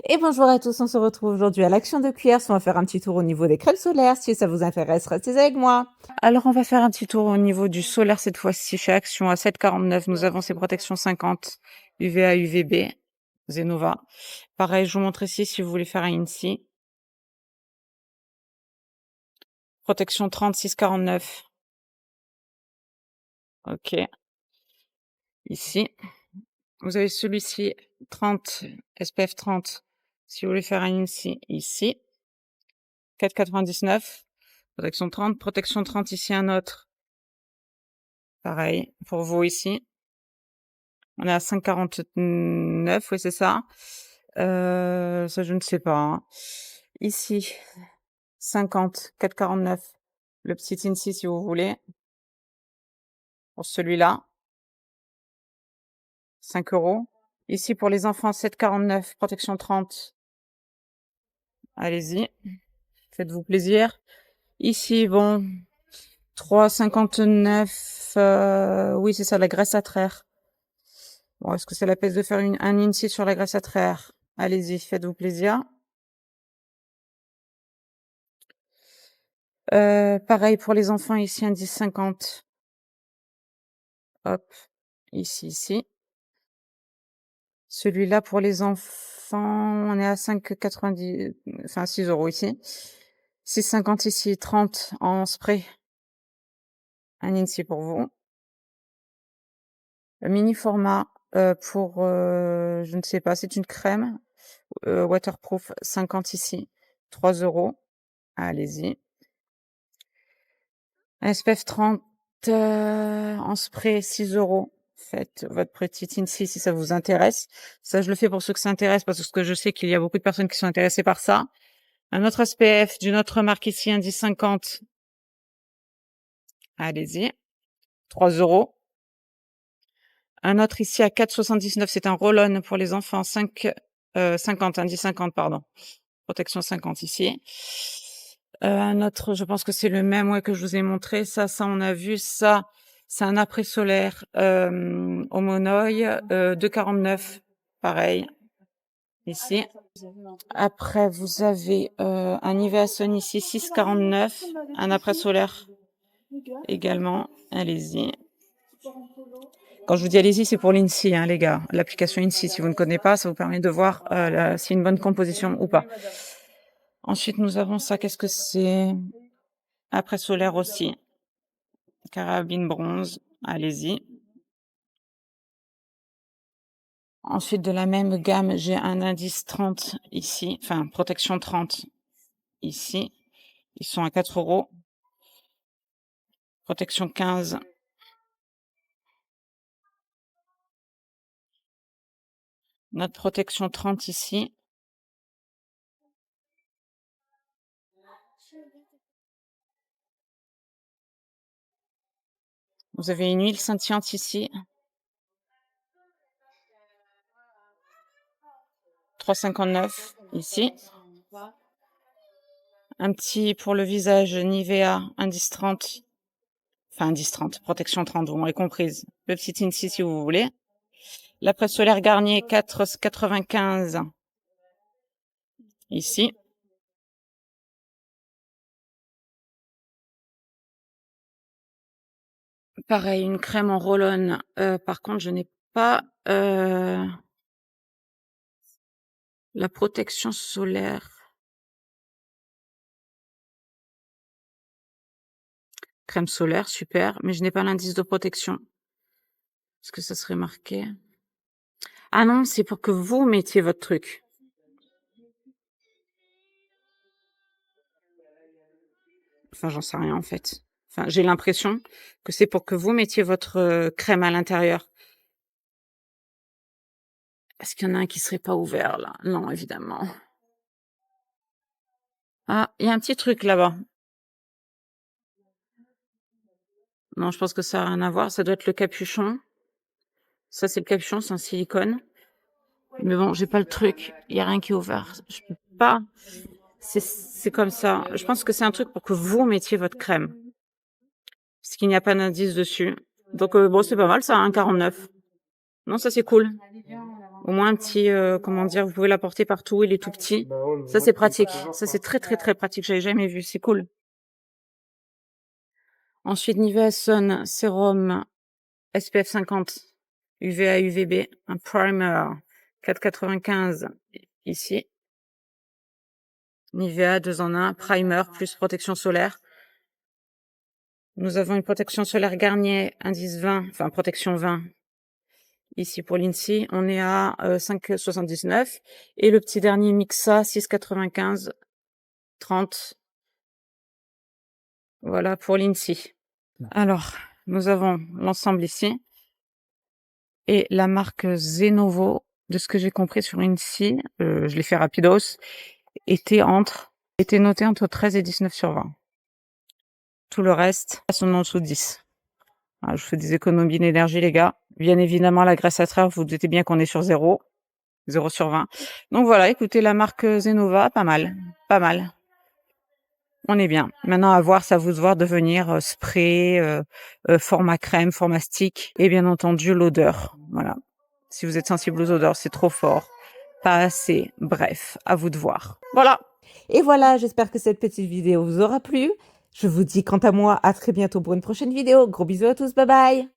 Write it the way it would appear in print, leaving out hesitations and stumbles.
Et bonjour à tous, on se retrouve aujourd'hui à l'Action de Cuers. On va faire un petit tour au niveau des crèmes solaires. Si ça vous intéresse, restez avec moi. Alors, on va faire un petit tour au niveau du solaire cette fois-ci chez Action à 7,49. Nous avons ces protections 50 UVA, UVB, Zenova. Pareil, je vous montre ici si vous voulez faire un INSI. Protection 30, 6,49. Ok. Ici. Vous avez celui-ci 30, SPF 30. Si vous voulez faire un INSI, ici. 4,99. Protection 30. Protection 30, ici un autre. Pareil, pour vous ici. On est à 5,49, oui, c'est ça. Ça, je ne sais pas, hein. Ici, 50, 4,49. Le petit INSI, si vous voulez. Pour celui-là, 5 €. Ici, pour les enfants, 7,49, protection 30. Allez-y, faites-vous plaisir. Ici, bon, 3,59. Oui, c'est ça, la graisse à traire. Bon, est-ce que c'est la peine de faire un INSI sur la graisse à traire? Allez-y, faites-vous plaisir. Pareil pour les enfants, ici, un 10,50. Hop, ici. Celui-là, pour les enfants, on est à 5,90, enfin 6 € ici. 6,50 ici, 30 en spray. Un INSI pour vous. Mini format, pour, je ne sais pas, c'est une crème, waterproof, 50 ici, 3 €. Allez-y. SPF 30, en spray, 6 €. Faites votre petite INSI si ça vous intéresse. Ça, je le fais pour ceux que ça intéresse parce que je sais qu'il y a beaucoup de personnes qui sont intéressées par ça. Un autre SPF d'une autre marque ici, un 10,50. Allez-y. 3 €. Un autre ici à 4,79. C'est un roll-on pour les enfants. 50, un 10,50, pardon. Protection 50 ici. Un autre, je pense que c'est le même, ouais, que je vous ai montré. Ça, on a vu. Ça, c'est un après solaire, au monoeil, 2,49. Pareil. Ici. Après, vous avez, un Nivea Sun ici, 6,49. Un après solaire également. Allez-y. Quand je vous dis allez-y, c'est pour l'INSI, hein, les gars. L'application INSI, si vous ne connaissez pas, ça vous permet de voir si une bonne composition ou pas. Ensuite, nous avons ça. Qu'est-ce que c'est? Après solaire aussi. Carabine bronze. Allez-y. Ensuite, de la même gamme, j'ai un indice 30 ici. Enfin, protection 30 ici. Ils sont à 4 €. Protection 15. Notre protection 30 ici. Vous avez une huile scintillante ici. 3,59 ici. Un petit pour le visage Nivea, indice 30. Enfin, indice 30, protection 30, vous m'aurez comprise. Le petit INSI si vous voulez. La presse solaire Garnier, 4,95 ici. Pareil, une crème en roll-on. Par contre, je n'ai pas la protection solaire. Crème solaire, super, mais je n'ai pas l'indice de protection. Est-ce que ça serait marqué? Ah non, c'est pour que vous mettiez votre truc. Enfin, j'en sais rien en fait. Enfin, j'ai l'impression que c'est pour que vous mettiez votre crème à l'intérieur. Est-ce qu'il y en a un qui serait pas ouvert là? Non, évidemment. Ah, il y a un petit truc là-bas. Non, je pense que ça a rien à voir. Ça doit être le capuchon. Ça, c'est le capuchon, c'est un silicone. Mais bon, j'ai pas le truc. Il y a rien qui est ouvert. Je peux pas. C'est comme ça. Je pense que c'est un truc pour que vous mettiez votre crème. Parce qu'il n'y a pas d'indice dessus. Donc bon, c'est pas mal ça, 1,49. Non, ça c'est cool. Au moins un petit, comment dire, vous pouvez l'apporter partout, il est tout petit. Ça, c'est pratique. Ça, c'est très, très, très pratique. J'avais jamais vu, c'est cool. Ensuite, Nivea Sun Sérum SPF 50 UVA, UVB, un primer 4,95 ici. Nivea 2 en 1, primer plus protection solaire. Nous avons une protection solaire Garnier, indice 20, enfin protection 20. Ici pour l'INSEE, on est à 5,79. Et le petit dernier Mixa, 6,95, 30. Voilà pour l'INSEE. Alors, nous avons l'ensemble ici. Et la marque Zenovo, de ce que j'ai compris sur INSEE, je l'ai fait rapidos, était noté entre 13 et 19 sur 20. Tout le reste, sont en dessous de 10. Alors, je fais des économies d'énergie, les gars. Bien évidemment, la graisse à traire, vous vous doutez bien qu'on est sur 0. 0 sur 20. Donc voilà, écoutez, la marque Zenova, pas mal. Pas mal. On est bien. Maintenant, à voir, ça vous de voir devenir spray, format crème, format stick. Et bien entendu, l'odeur. Voilà. Si vous êtes sensible aux odeurs, c'est trop fort. Pas assez. Bref, à vous de voir. Voilà. Et voilà, j'espère que cette petite vidéo vous aura plu. Je vous dis quant à moi à très bientôt pour une prochaine vidéo. Gros bisous à tous, bye bye!